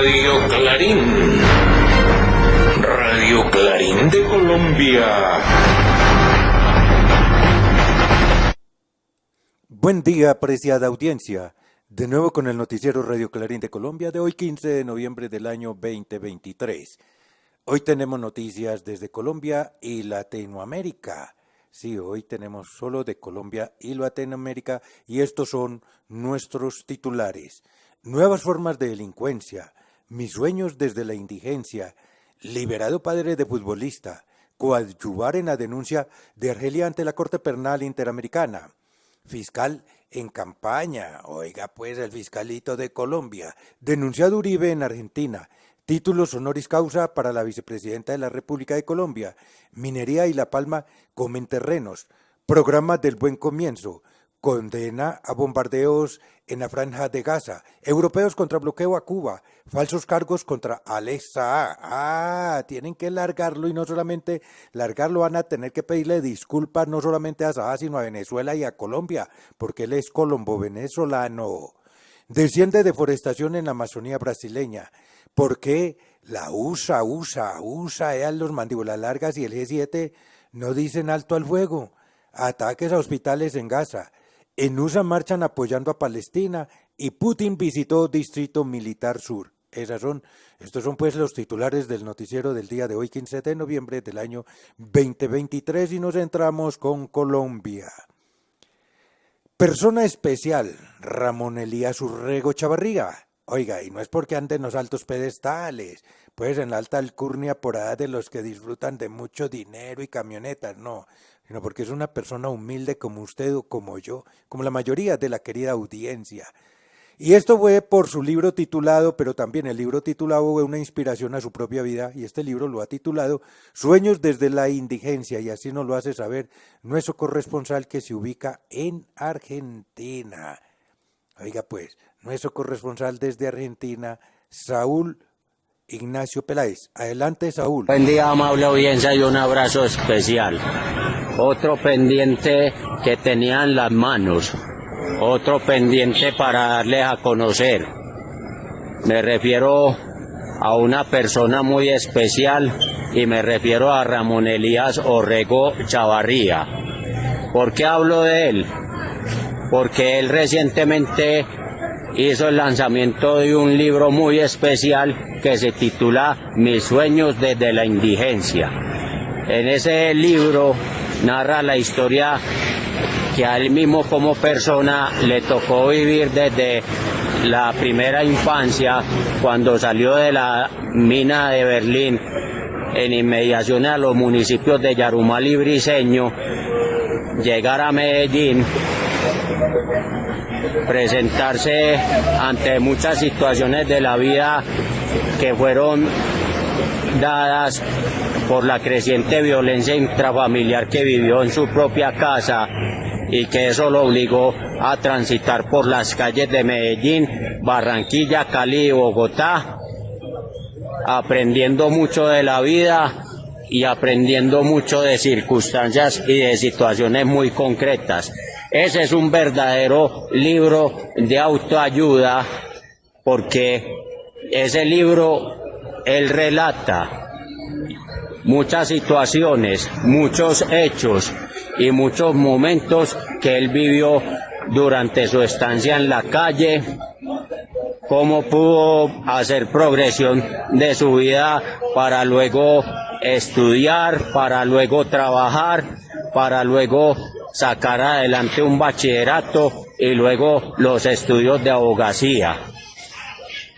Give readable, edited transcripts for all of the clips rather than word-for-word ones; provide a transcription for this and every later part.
Radio Clarín. Radio Clarín de Colombia. Buen día, apreciada audiencia. De nuevo con el noticiero Radio Clarín de Colombia de hoy 15 de noviembre del año 2023. Hoy tenemos noticias desde Colombia y Latinoamérica. Sí, hoy tenemos solo de Colombia y Latinoamérica y estos son nuestros titulares. Nuevas formas de delincuencia, mis sueños desde la indigencia, liberado padre de futbolista, coadyuvar en la denuncia de Argelia ante la Corte Penal Interamericana. Fiscal en campaña, oiga pues el fiscalito de Colombia, denunciado Uribe en Argentina, títulos honoris causa para la vicepresidenta de la República de Colombia, minería y La Palma comen terrenos, programa del buen comienzo, condena a bombardeos en la franja de Gaza, europeos contra bloqueo a Cuba, falsos cargos contra Alex Saab. Tienen que largarlo y no solamente largarlo, van a tener que pedirle disculpas no solamente a Saab, sino a Venezuela y a Colombia, porque él es colombo-venezolano. Desciende deforestación en la Amazonía brasileña. ¿Por qué la USA, los mandíbulas largas y el G7 no dicen alto al fuego? Ataques a hospitales en Gaza. En USA marchan apoyando a Palestina y Putin visitó Distrito Militar Sur. Estos son pues los titulares del noticiero del día de hoy, 15 de noviembre del año 2023, y nos entramos con Colombia. Persona especial, Ramón Elías Urrego Chavarría. Oiga, y no es porque ande en los altos pedestales, pues en la alta alcurnia por allá de los que disfrutan de mucho dinero y camionetas, no, sino porque es una persona humilde como usted o como yo, como la mayoría de la querida audiencia. Y esto fue por su libro titulado, pero también el libro titulado fue una inspiración a su propia vida, y este libro lo ha titulado Sueños desde la indigencia, y así nos lo hace saber nuestro corresponsal que se ubica en Argentina. Oiga pues, nuestro corresponsal desde Argentina, Saúl Ignacio Peláez. Adelante, Saúl. Buen día, amable audiencia, y un abrazo especial. Otro pendiente que tenía en las manos, otro pendiente para darles a conocer. Me refiero a una persona muy especial y me refiero a Ramón Elías Urrego Chavarría. ¿Por qué hablo de él? Porque él recientemente hizo el lanzamiento de un libro muy especial que se titula Mis sueños desde la indigencia. En ese libro narra la historia que a él mismo como persona le tocó vivir desde la primera infancia, cuando salió de la mina de Berlín en inmediaciones a los municipios de Yarumal y Briceño, llegar a Medellín, presentarse ante muchas situaciones de la vida que fueron dadas por la creciente violencia intrafamiliar que vivió en su propia casa, y que eso lo obligó a transitar por las calles de Medellín, Barranquilla, Cali y Bogotá, aprendiendo mucho de la vida y aprendiendo mucho de circunstancias y de situaciones muy concretas. Ese es un verdadero libro de autoayuda, porque ese libro él relata muchas situaciones, muchos hechos y muchos momentos que él vivió durante su estancia en la calle, cómo pudo hacer progresión de su vida para luego estudiar, para luego trabajar, para luego sacar adelante un bachillerato y luego los estudios de abogacía.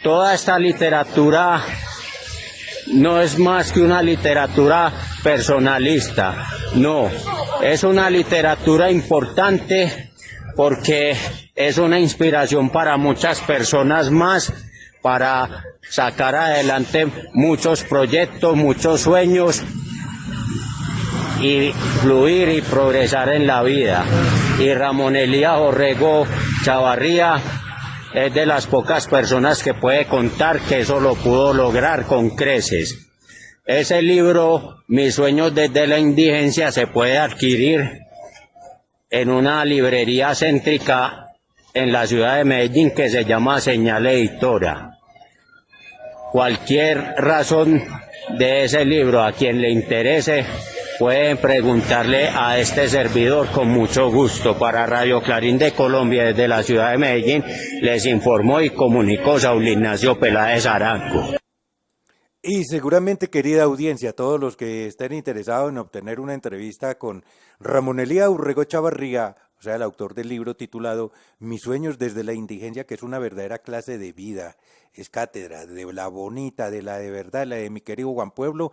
Toda esta literatura no es más que una literatura personalista, no, es una literatura importante porque es una inspiración para muchas personas más, para sacar adelante muchos proyectos, muchos sueños y fluir y progresar en la vida. Y Ramón Elías Urrego Chavarría es de las pocas personas que puede contar que eso lo pudo lograr con creces. Ese libro, Mis sueños desde la indigencia, se puede adquirir en una librería céntrica en la ciudad de Medellín que se llama Señal Editora. Cualquier razón de ese libro, a quien le interese, pueden preguntarle a este servidor con mucho gusto. Para Radio Clarín de Colombia, desde la ciudad de Medellín, les informó y comunicó Saúl Ignacio Peláez Arango. Y seguramente, querida audiencia, todos los que estén interesados en obtener una entrevista con Ramón Elías Urrego Chavarría, o sea, el autor del libro titulado Mis sueños desde la indigencia, que es una verdadera clase de vida, es cátedra de la bonita, de la de verdad, la de mi querido Juan Pueblo.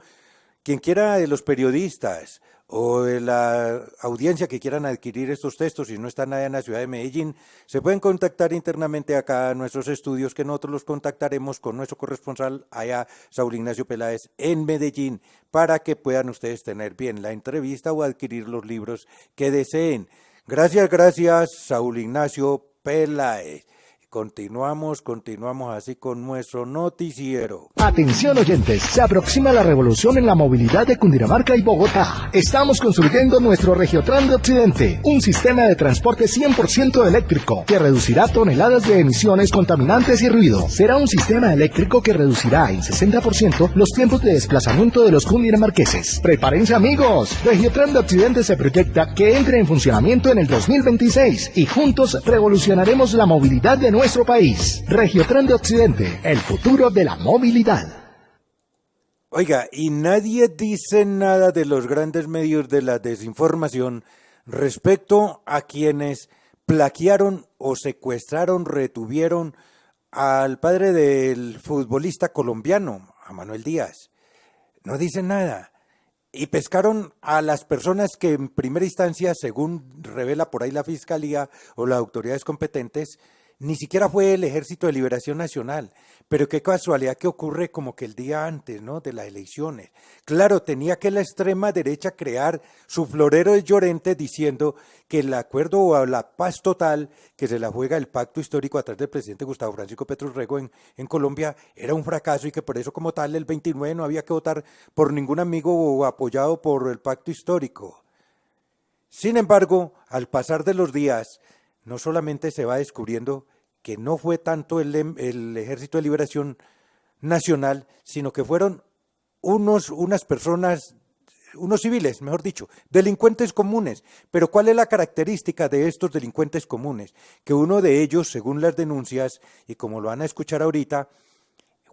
Quien quiera, de los periodistas o de la audiencia que quieran adquirir estos textos, si no están allá en la ciudad de Medellín, se pueden contactar internamente acá a nuestros estudios, que nosotros los contactaremos con nuestro corresponsal allá, Saúl Ignacio Peláez, en Medellín, para que puedan ustedes tener bien la entrevista o adquirir los libros que deseen. Gracias, Saúl Ignacio Peláez. Continuamos así con nuestro noticiero. Atención oyentes, se aproxima la revolución en la movilidad de Cundinamarca y Bogotá. Estamos construyendo nuestro Regiotran de Occidente, un sistema de transporte 100% eléctrico que reducirá toneladas de emisiones contaminantes y ruido. Será un sistema eléctrico que reducirá en 60% los tiempos de desplazamiento de los cundinamarqueses. Prepárense amigos, Regiotran de Occidente se proyecta que entre en funcionamiento en el 2026 y juntos revolucionaremos la movilidad de nuestro país. Regiotran de Occidente, el futuro de la movilidad. Oiga, y nadie dice nada de los grandes medios de la desinformación respecto a quienes plagiaron o secuestraron, retuvieron al padre del futbolista colombiano, a Manuel Díaz. No dicen nada. Y pescaron a las personas que en primera instancia, según revela por ahí la Fiscalía o las autoridades competentes, ni siquiera fue el Ejército de Liberación Nacional, pero qué casualidad que ocurre como que el día antes, ¿no?, de las elecciones. Claro, tenía que la extrema derecha crear su florero de Llorente diciendo que el acuerdo o la paz total que se la juega el pacto histórico a través del presidente Gustavo Francisco Petro Urrego en Colombia era un fracaso y que por eso como tal el 29 no había que votar por ningún amigo o apoyado por el pacto histórico. Sin embargo, al pasar de los días, no solamente se va descubriendo que no fue tanto el Ejército de Liberación Nacional, sino que fueron unas personas, unos civiles, mejor dicho, delincuentes comunes. Pero ¿cuál es la característica de estos delincuentes comunes? Que uno de ellos, según las denuncias, y como lo van a escuchar ahorita,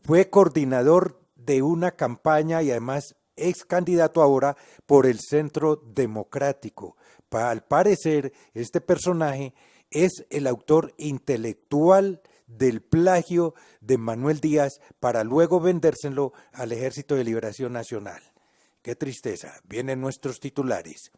fue coordinador de una campaña y además ex candidato ahora por el Centro Democrático. Al parecer, este personaje es el autor intelectual del plagio de Manuel Díaz para luego vendérselo al Ejército de Liberación Nacional. Qué tristeza, vienen nuestros titulares.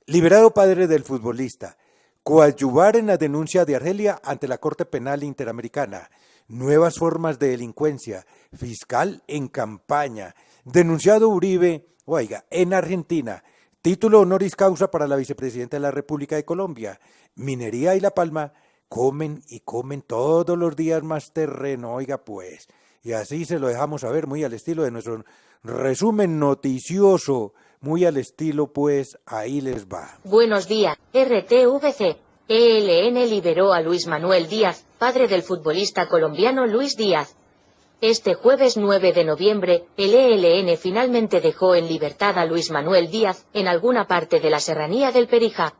Liberado padre del futbolista, coadyuvar en la denuncia de Argelia ante la Corte Penal Interamericana, nuevas formas de delincuencia, fiscal en campaña, denunciado Uribe, oiga, en Argentina, título honoris causa para la vicepresidenta de la República de Colombia. Minería y La Palma comen y comen todos los días más terreno, oiga pues. Y así se lo dejamos saber, muy al estilo de nuestro resumen noticioso, muy al estilo pues, ahí les va. Buenos días, RTVC. ELN liberó a Luis Manuel Díaz, padre del futbolista colombiano Luis Díaz. Este jueves 9 de noviembre, el ELN finalmente dejó en libertad a Luis Manuel Díaz, en alguna parte de la serranía del Perijá.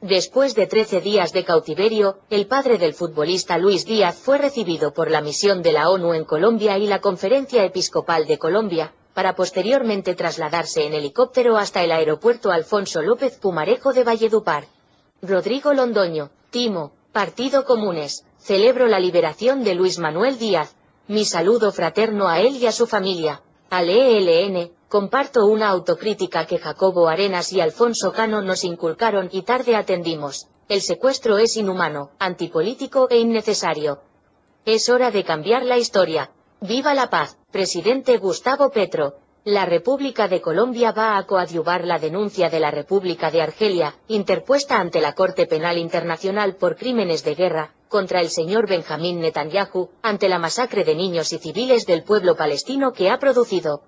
Después de 13 días de cautiverio, el padre del futbolista Luis Díaz fue recibido por la misión de la ONU en Colombia y la Conferencia Episcopal de Colombia, para posteriormente trasladarse en helicóptero hasta el aeropuerto Alfonso López Pumarejo de Valledupar. Rodrigo Londoño, Timo, Partido Comunes, celebro la liberación de Luis Manuel Díaz. Mi saludo fraterno a él y a su familia. Al ELN, comparto una autocrítica que Jacobo Arenas y Alfonso Cano nos inculcaron y tarde atendimos. El secuestro es inhumano, antipolítico e innecesario. Es hora de cambiar la historia. ¡Viva la paz! Presidente Gustavo Petro. La República de Colombia va a coadyuvar la denuncia de la República de Argelia, interpuesta ante la Corte Penal Internacional por crímenes de guerra, contra el señor Benjamín Netanyahu, ante la masacre de niños y civiles del pueblo palestino que ha producido.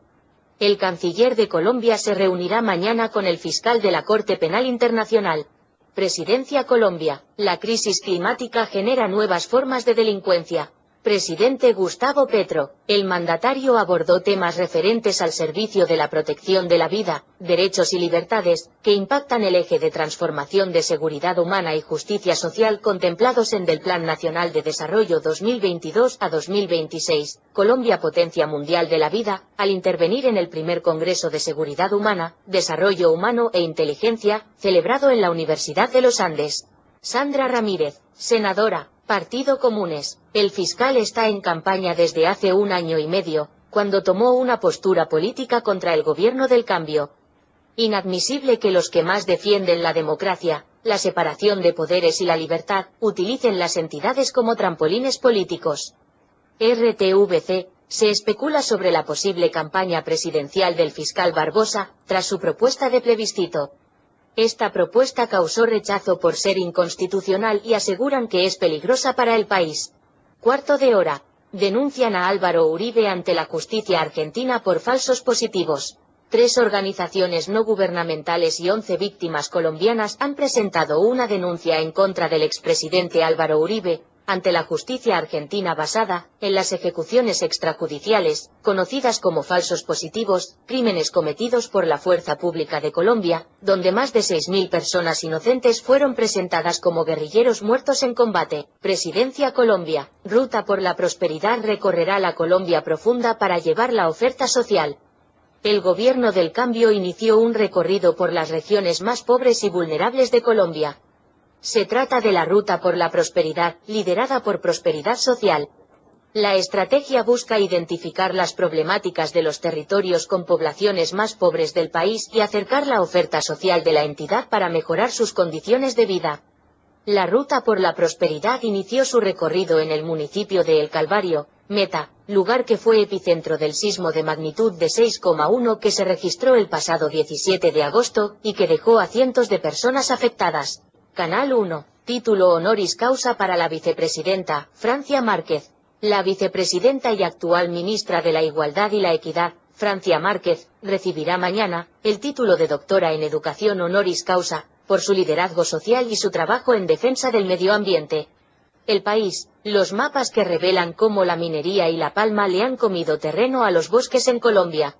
El canciller de Colombia se reunirá mañana con el fiscal de la Corte Penal Internacional. Presidencia Colombia. La crisis climática genera nuevas formas de delincuencia. Presidente Gustavo Petro. El mandatario abordó temas referentes al servicio de la protección de la vida, derechos y libertades, que impactan el eje de transformación de seguridad humana y justicia social contemplados en del Plan Nacional de Desarrollo 2022 a 2026, Colombia Potencia Mundial de la Vida, al intervenir en el primer Congreso de Seguridad Humana, Desarrollo Humano e Inteligencia, celebrado en la Universidad de los Andes. Sandra Ramírez, senadora, Partido Comunes. El fiscal está en campaña desde hace 1 año y medio, cuando tomó una postura política contra el gobierno del cambio. Inadmisible que los que más defienden la democracia, la separación de poderes y la libertad, utilicen las entidades como trampolines políticos. RTVC, se especula sobre la posible campaña presidencial del fiscal Barbosa, tras su propuesta de plebiscito. Esta propuesta causó rechazo por ser inconstitucional y aseguran que es peligrosa para el país. Cuarto de hora. Denuncian a Álvaro Uribe ante la justicia argentina por falsos positivos. 3 organizaciones no gubernamentales y 11 víctimas colombianas han presentado una denuncia en contra del expresidente Álvaro Uribe, ante la justicia argentina basada en las ejecuciones extrajudiciales, conocidas como falsos positivos, crímenes cometidos por la fuerza pública de Colombia, donde más de 6.000 personas inocentes fueron presentadas como guerrilleros muertos en combate. Presidencia Colombia. Ruta por la Prosperidad recorrerá la Colombia profunda para llevar la oferta social. El gobierno del cambio inició un recorrido por las regiones más pobres y vulnerables de Colombia. Se trata de la Ruta por la Prosperidad, liderada por Prosperidad Social. La estrategia busca identificar las problemáticas de los territorios con poblaciones más pobres del país y acercar la oferta social de la entidad para mejorar sus condiciones de vida. La Ruta por la Prosperidad inició su recorrido en el municipio de El Calvario, Meta, lugar que fue epicentro del sismo de magnitud de 6,1 que se registró el pasado 17 de agosto, y que dejó a cientos de personas afectadas. Canal 1. Título honoris causa para la vicepresidenta, Francia Márquez. La vicepresidenta y actual ministra de la Igualdad y la Equidad, Francia Márquez, recibirá mañana el título de doctora en Educación honoris causa, por su liderazgo social y su trabajo en defensa del medio ambiente. El País. Los mapas que revelan cómo la minería y la palma le han comido terreno a los bosques en Colombia.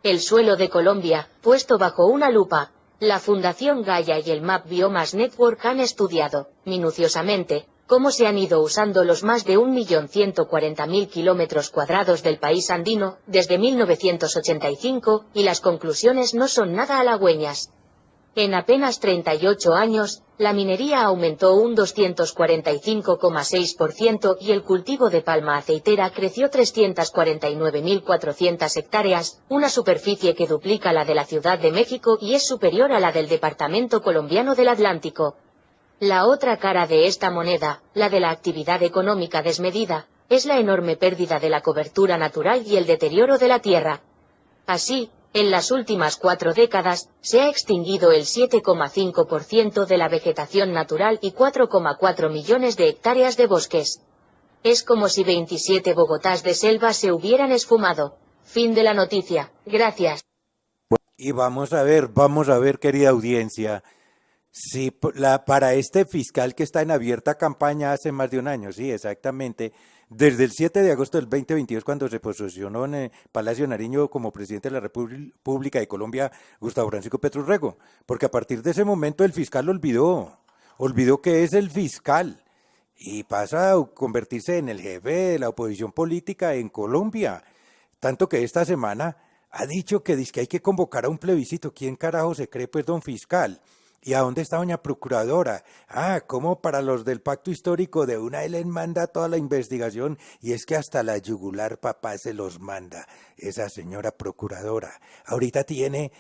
El suelo de Colombia, puesto bajo una lupa. La Fundación Gaia y el Map Biomass Network han estudiado, minuciosamente, cómo se han ido usando los más de 1.140.000 kilómetros cuadrados del país andino, desde 1985, y las conclusiones no son nada halagüeñas. En apenas 38 años, la minería aumentó un 245,6% y el cultivo de palma aceitera creció 349.400 hectáreas, una superficie que duplica la de la Ciudad de México y es superior a la del departamento colombiano del Atlántico. La otra cara de esta moneda, la de la actividad económica desmedida, es la enorme pérdida de la cobertura natural y el deterioro de la tierra. Así, en las últimas 4 décadas, se ha extinguido el 7,5% de la vegetación natural y 4,4 millones de hectáreas de bosques. Es como si 27 Bogotás de selva se hubieran esfumado. Fin de la noticia. Gracias. Y vamos a ver, querida audiencia, si para este fiscal que está en abierta campaña hace más de 1 año, sí, exactamente, desde el 7 de agosto del 2022, cuando se posesionó en Palacio Nariño como presidente de la República de Colombia, Gustavo Francisco Petro Rego, porque a partir de ese momento el fiscal olvidó que es el fiscal y pasa a convertirse en el jefe de la oposición política en Colombia, tanto que esta semana ha dicho que hay que convocar a un plebiscito. ¿Quién carajo se cree, pues, don fiscal? ¿Y a dónde está doña procuradora? Como para los del pacto histórico de una, él les manda toda la investigación, y es que hasta la yugular papá se los manda, esa señora procuradora. Ahorita tiene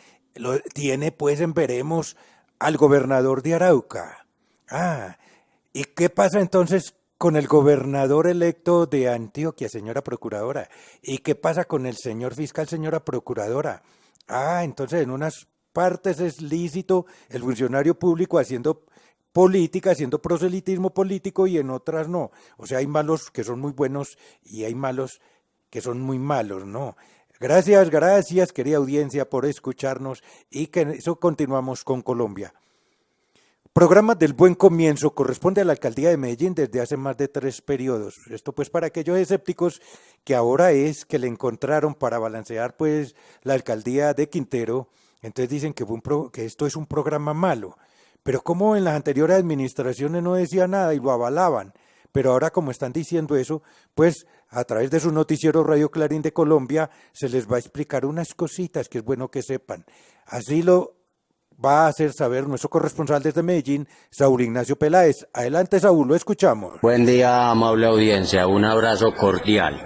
pues en veremos al gobernador de Arauca. ¿Y qué pasa entonces con el gobernador electo de Antioquia, señora procuradora? ¿Y qué pasa con el señor fiscal, señora procuradora? Entonces en unas partes es lícito el funcionario público haciendo política, haciendo proselitismo político, y en otras no. O sea, hay malos que son muy buenos y hay malos que son muy malos, ¿no? Gracias, querida audiencia, por escucharnos, y que eso continuamos con Colombia. Programa del Buen Comienzo corresponde a la alcaldía de Medellín desde hace más de 3 periodos. Esto pues para aquellos escépticos que ahora es que le encontraron para balancear pues la alcaldía de Quintero, entonces dicen que, que esto es un programa malo. Pero como en las anteriores administraciones no decía nada y lo avalaban, pero ahora como están diciendo eso, pues a través de su noticiero Radio Clarín de Colombia se les va a explicar unas cositas que es bueno que sepan. Así lo va a hacer saber nuestro corresponsal desde Medellín, Saúl Ignacio Peláez. Adelante, Saúl, lo escuchamos. Buen día, amable audiencia, un abrazo cordial.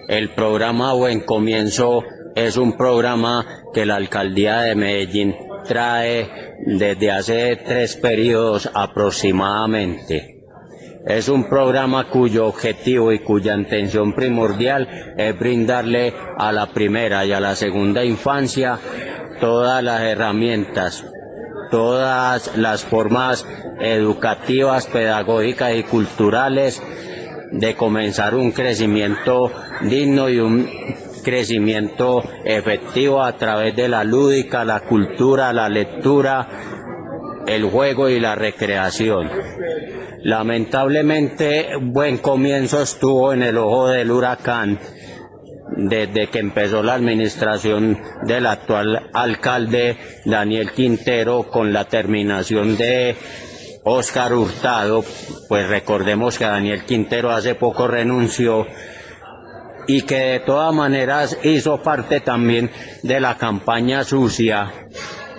El programa Buen Comienzo es un programa que la alcaldía de Medellín trae desde hace 3 periodos aproximadamente. Es un programa cuyo objetivo y cuya intención primordial es brindarle a la primera y a la segunda infancia todas las herramientas, todas las formas educativas, pedagógicas y culturales de comenzar un crecimiento digno y un crecimiento efectivo a través de la lúdica, la cultura, la lectura, el juego y la recreación. Lamentablemente, Buen Comienzo estuvo en el ojo del huracán desde que empezó la administración del actual alcalde Daniel Quintero con la terminación de Óscar Hurtado. Pues recordemos que Daniel Quintero hace poco renunció y que de todas maneras hizo parte también de la campaña sucia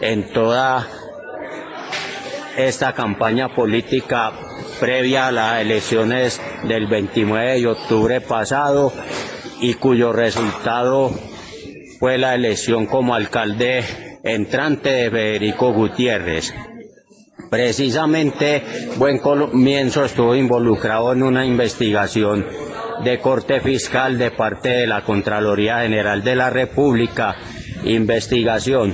en toda esta campaña política previa a las elecciones del 29 de octubre pasado, y cuyo resultado fue la elección como alcalde entrante de Federico Gutiérrez. Precisamente Buen Comienzo estuvo involucrado en una investigación de corte fiscal de parte de la Contraloría General de la República, investigación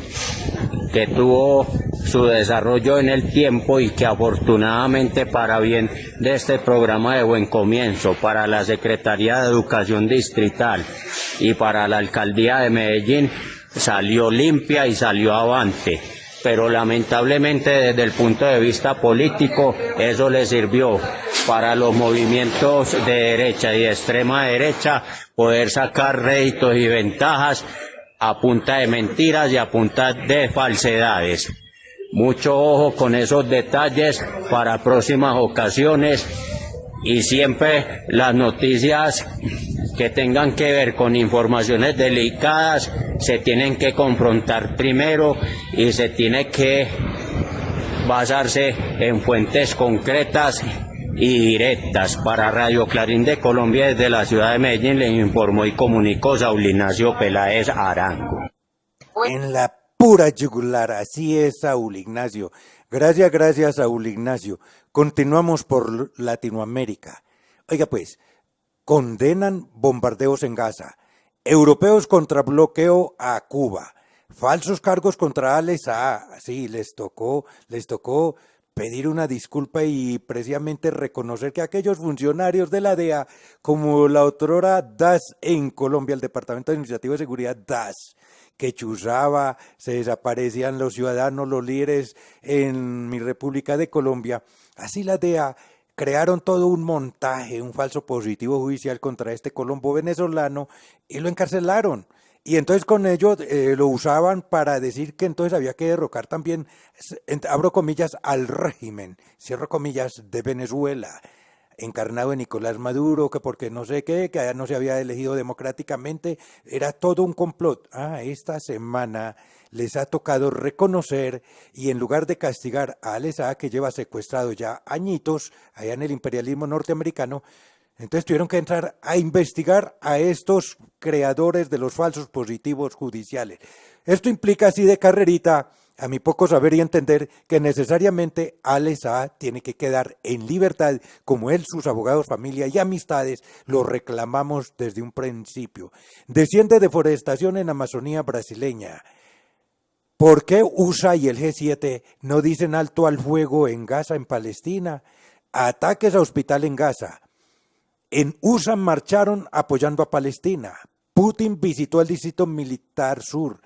que tuvo su desarrollo en el tiempo y que afortunadamente para bien de este programa de Buen Comienzo, para la Secretaría de Educación Distrital y para la Alcaldía de Medellín, salió limpia y salió avante. Pero lamentablemente desde el punto de vista político eso le sirvió para los movimientos de derecha y de extrema derecha poder sacar réditos y ventajas a punta de mentiras y a punta de falsedades. Mucho ojo con esos detalles para próximas ocasiones, y siempre las noticias que tengan que ver con informaciones delicadas se tienen que confrontar primero y se tiene que basarse en fuentes concretas y directas. Para Radio Clarín de Colombia desde la ciudad de Medellín le informó y comunicó Saúl Ignacio Peláez Arango. En la pura yugular, así es, Saúl Ignacio. Gracias, Saúl Ignacio. Continuamos por Latinoamérica. Oiga pues, condenan bombardeos en Gaza. Europeos contra bloqueo a Cuba. Falsos cargos contra Al Saad. Sí, les tocó pedir una disculpa y precisamente reconocer que aquellos funcionarios de la DEA, como la otrora DAS en Colombia, el Departamento de Iniciativa de Seguridad DAS, que chuzaba, se desaparecían los ciudadanos, los líderes en mi República de Colombia, así la DEA crearon todo un montaje, un falso positivo judicial contra este colombo venezolano y lo encarcelaron. Y entonces con ello lo usaban para decir que entonces había que derrocar también, abro comillas, al régimen, cierro comillas, de Venezuela, encarnado en Nicolás Maduro, que porque no sé qué, que allá no se había elegido democráticamente, era todo un complot. Esta semana les ha tocado reconocer y en lugar de castigar a Al Saad, que lleva secuestrado ya añitos allá en el imperialismo norteamericano, entonces tuvieron que entrar a investigar a estos creadores de los falsos positivos judiciales. Esto implica así de carrerita, a mi poco saber y entender, que necesariamente Al Saad tiene que quedar en libertad, como él, sus abogados, familia y amistades lo reclamamos desde un principio. Desciende deforestación en Amazonía brasileña. ¿Por qué USA y el G7 no dicen alto al fuego en Gaza, en Palestina? Ataques a hospital en Gaza. En USA marcharon apoyando a Palestina. Putin visitó el distrito militar sur.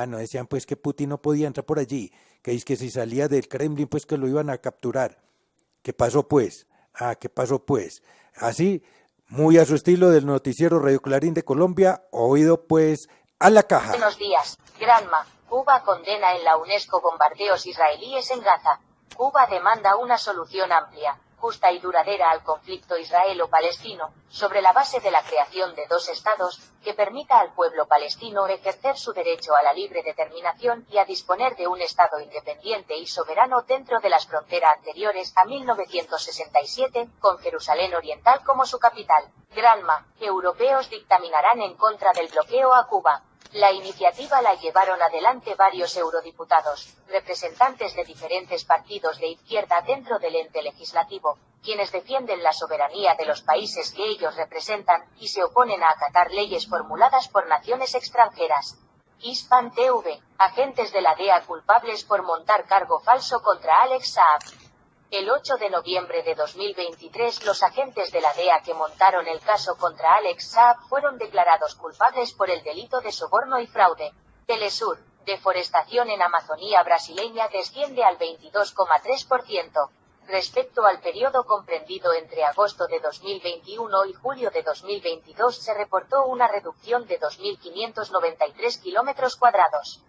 No decían pues que Putin no podía entrar por allí, que es que si salía del Kremlin, pues que lo iban a capturar. ¿Qué pasó pues? ¿Qué pasó pues? Así, muy a su estilo del noticiero Radio Clarín de Colombia, oído pues a la caja. Buenos días, Granma. Cuba condena en la UNESCO bombardeos israelíes en Gaza. Cuba demanda una solución amplia, justa y duradera al conflicto israelo-palestino, sobre la base de la creación de dos estados, que permita al pueblo palestino ejercer su derecho a la libre determinación y a disponer de un estado independiente y soberano dentro de las fronteras anteriores a 1967, con Jerusalén Oriental como su capital. Granma. Europeos dictaminarán en contra del bloqueo a Cuba. La iniciativa la llevaron adelante varios eurodiputados, representantes de diferentes partidos de izquierda dentro del ente legislativo, quienes defienden la soberanía de los países que ellos representan, y se oponen a acatar leyes formuladas por naciones extranjeras. Hispan TV, agentes de la DEA culpables por montar cargo falso contra Alex Saab. El 8 de noviembre de 2023 los agentes de la DEA que montaron el caso contra Alex Saab fueron declarados culpables por el delito de soborno y fraude. Telesur, deforestación en Amazonía brasileña desciende al 22,3%. Respecto al periodo comprendido entre agosto de 2021 y julio de 2022 se reportó una reducción de 2.593 kilómetros cuadrados.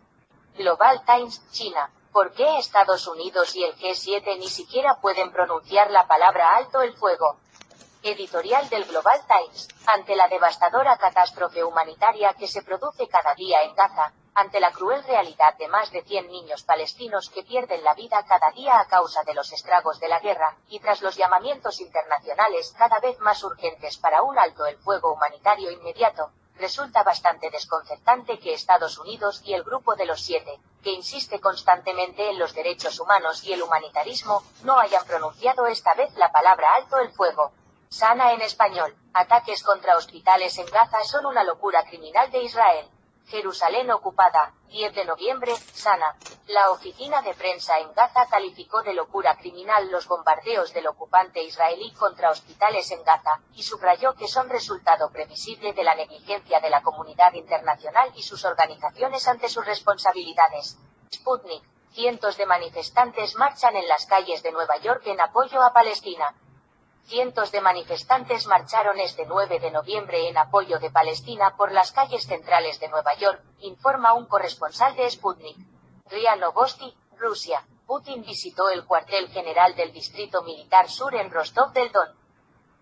Global Times, China. ¿Por qué Estados Unidos y el G7 ni siquiera pueden pronunciar la palabra alto el fuego? Editorial del Global Times. Ante la devastadora catástrofe humanitaria que se produce cada día en Gaza, ante la cruel realidad de más de 100 niños palestinos que pierden la vida cada día a causa de los estragos de la guerra, y tras los llamamientos internacionales cada vez más urgentes para un alto el fuego humanitario inmediato, resulta bastante desconcertante que Estados Unidos y el Grupo de los Siete, que insiste constantemente en los derechos humanos y el humanitarismo, no hayan pronunciado esta vez la palabra alto el fuego. Sana en español. Ataques contra hospitales en Gaza son una locura criminal de Israel. Jerusalén ocupada, 10 de noviembre, Sana. La oficina de prensa en Gaza calificó de locura criminal los bombardeos del ocupante israelí contra hospitales en Gaza, y subrayó que son resultado previsible de la negligencia de la comunidad internacional y sus organizaciones ante sus responsabilidades. Sputnik. Cientos de manifestantes marchan en las calles de Nueva York en apoyo a Palestina. Cientos de manifestantes marcharon este 9 de noviembre en apoyo de Palestina por las calles centrales de Nueva York, informa un corresponsal de Sputnik. RIA Novosti, Rusia. Putin visitó el cuartel general del Distrito Militar Sur en Rostov del Don.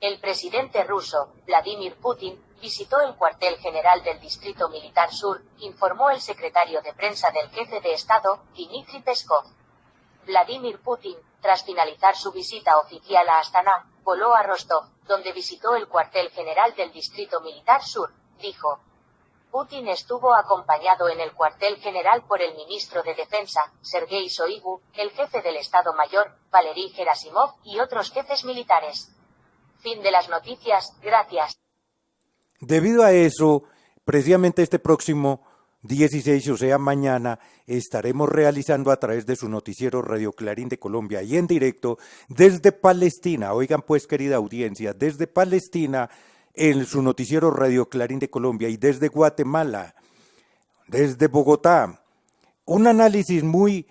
El presidente ruso, Vladimir Putin, visitó el cuartel general del Distrito Militar Sur, informó el secretario de prensa del jefe de Estado, Dmitry Peskov. Vladimir Putin, tras finalizar su visita oficial a Astana, voló a Rostov, donde visitó el cuartel general del Distrito Militar Sur, dijo. Putin estuvo acompañado en el cuartel general por el ministro de Defensa, Sergei Shoigu, el jefe del Estado Mayor, Valery Gerasimov, y otros jefes militares. Fin de las noticias, gracias. Debido a eso, precisamente este próximo 16, o sea mañana, estaremos realizando a través de su noticiero Radio Clarín de Colombia y en directo desde Palestina, oigan pues querida audiencia, desde Palestina en su noticiero Radio Clarín de Colombia y desde Guatemala, desde Bogotá, un análisis muy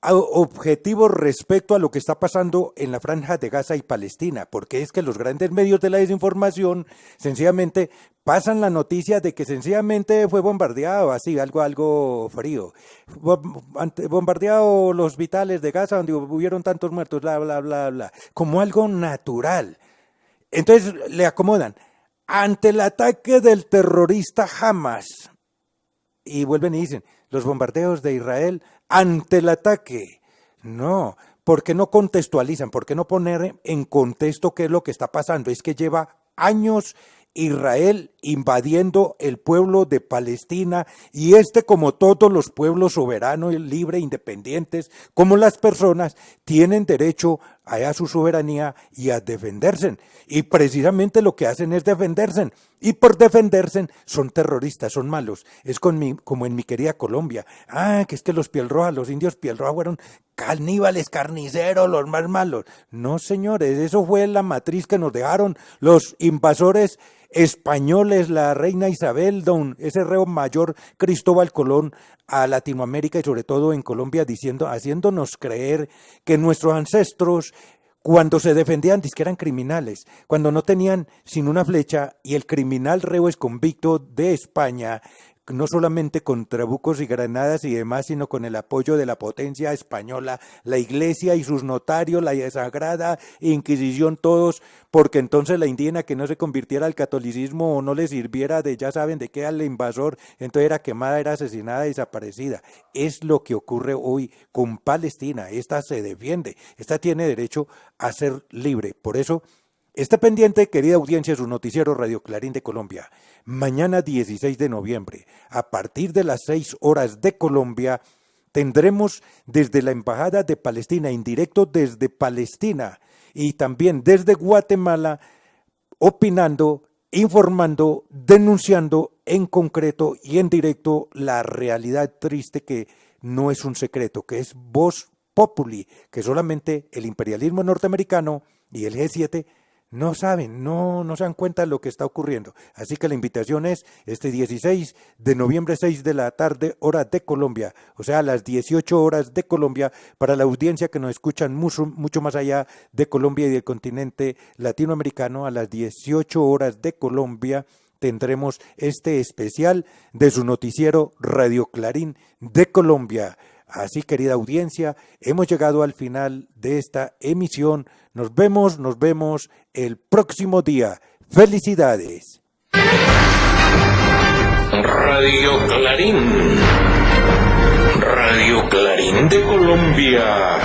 objetivo respecto a lo que está pasando en la Franja de Gaza y Palestina, porque es que los grandes medios de la desinformación sencillamente pasan la noticia de que sencillamente fue bombardeado, así, algo frío, bombardeado los hospitales de Gaza donde hubieron tantos muertos, bla, bla, bla, bla, como algo natural. Entonces le acomodan, ante el ataque del terrorista Hamas, y vuelven y dicen, los bombardeos de Israel ante el ataque. No, ¿por qué no contextualizan? ¿Por qué no poner en contexto qué es lo que está pasando? Es que lleva años Israel invadiendo el pueblo de Palestina y como todos los pueblos soberanos, libres, independientes, como las personas, tienen derecho a su soberanía y a defenderse. Y precisamente lo que hacen es defenderse. Y por defenderse son terroristas, son malos. Es como en mi querida Colombia. Que es que los piel roja, los indios piel roja fueron caníbales, carniceros, los más malos. No, señores, eso fue la matriz que nos dejaron los invasores españoles, la reina Isabel, ese reo mayor Cristóbal Colón a Latinoamérica y sobre todo en Colombia, haciéndonos creer que nuestros ancestros, cuando se defendían, dizque eran criminales, cuando no tenían sino una flecha, y el criminal reo es convicto de España, no solamente con trabucos y granadas y demás, sino con el apoyo de la potencia española, la Iglesia y sus notarios, la Sagrada Inquisición, todos, porque entonces la indígena que no se convirtiera al catolicismo o no le sirviera de ya saben de qué al invasor, entonces era quemada, era asesinada, desaparecida. Es lo que ocurre hoy con Palestina. Esta se defiende, esta tiene derecho a ser libre. Por eso, esté pendiente, querida audiencia, su noticiero Radio Clarín de Colombia. Mañana 16 de noviembre, a partir de las 6 horas de Colombia, tendremos desde la Embajada de Palestina, en directo desde Palestina y también desde Guatemala, opinando, informando, denunciando en concreto y en directo la realidad triste que no es un secreto, que es Voz Populi, que solamente el imperialismo norteamericano y el G7 no saben, no se dan cuenta de lo que está ocurriendo. Así que la invitación es este 16 de noviembre, 6 de la tarde, hora de Colombia, o sea, a las 18 horas de Colombia, para la audiencia que nos escuchan mucho más allá de Colombia y del continente latinoamericano. A las 18 horas de Colombia tendremos este especial de su noticiero Radio Clarín de Colombia. Así, querida audiencia, hemos llegado al final de esta emisión. Nos vemos el próximo día. ¡Felicidades! Radio Clarín. Radio Clarín de Colombia.